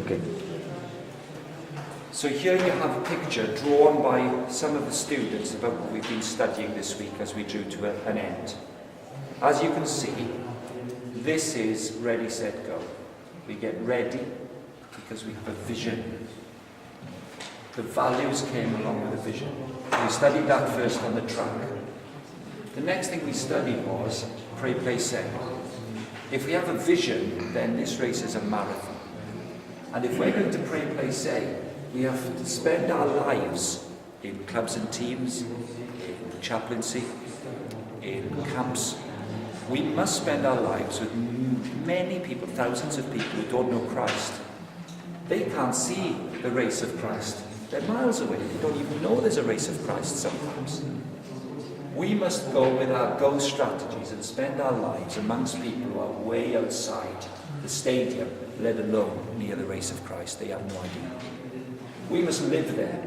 Okay. So here you have a picture drawn by some of the students about what we've been studying this week as we drew to an end. As you can see, this is ready, set, go. We get ready because we have a vision. The values came along with the vision. We studied that first on the track. The next thing we studied was pray, play, say. If we have a vision, then this race is a marathon. And if we're going to pray, play, say, we have to spend our lives in clubs and teams, in chaplaincy, in camps. We must spend our lives with many people, thousands of people who don't know Christ. They can't see the race of Christ. They're miles away. They don't even know there's a race of Christ sometimes. We must go with our go strategies and spend our lives amongst people who are way outside the stadium, let alone near the race of Christ. They have no idea. We must live there,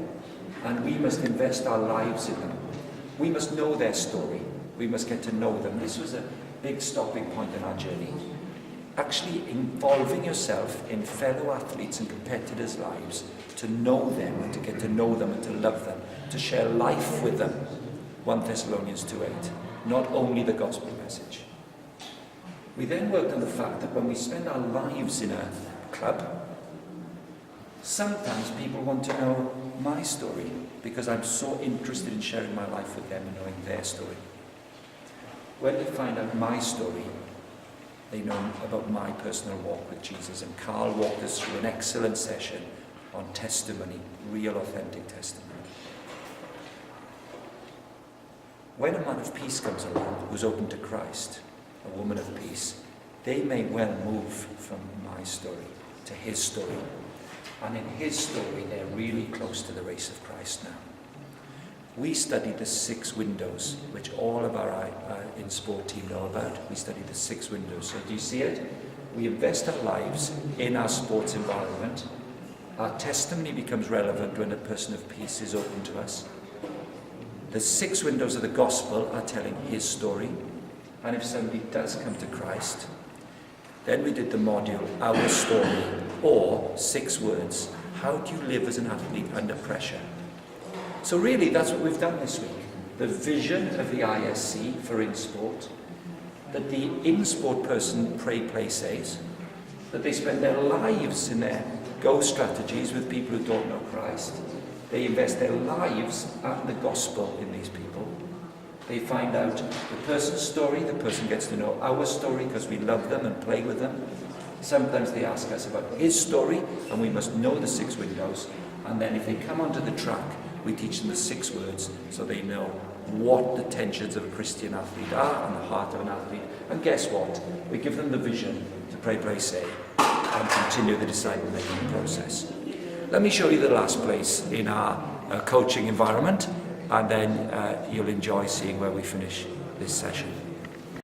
and we must invest our lives in them. We must know their story. We must get to know them. This was a big stopping point in our journey. Actually involving yourself in fellow athletes and competitors' lives, to know them and to get to know them and to love them, to share life with them. 1 Thessalonians 2:8, not only the gospel message. We then worked on the fact that when we spend our lives in a club, sometimes people want to know my story because I'm so interested in sharing my life with them and knowing their story. When they find out my story, they know about my personal walk with Jesus. And Carl walked us through an excellent session on testimony, real authentic testimony. When a man of peace comes along who's open to Christ, a woman of peace, they may well move from my story to his story. And in his story, they're really close to the race of Christ now. We studied the 6 windows, which all of our in sport team know about. We studied the 6 windows. So do you see it? We invest our lives in our sports environment. Our testimony becomes relevant when a person of peace is open to us. The 6 windows of the gospel are telling his story. And if somebody does come to Christ, then we did the module, our story, or 6 words. How do you live as an athlete under pressure? So really, that's what we've done this week. The vision of the ISC for InSport, that the InSport person pray, play, says, that they spend their lives in their go strategies with people who don't know Christ. They invest their lives and the gospel in these people. They find out the person's story, the person gets to know our story because we love them and play with them. Sometimes they ask us about his story, and we must know the 6 windows. And then if they come onto the track, we teach them the 6 words so they know what the tensions of a Christian athlete are and the heart of an athlete. And guess what? We give them the vision to pray, play, say, and continue the disciple-making process. Let me show you the last place in our coaching environment, and then you'll enjoy seeing where we finish this session.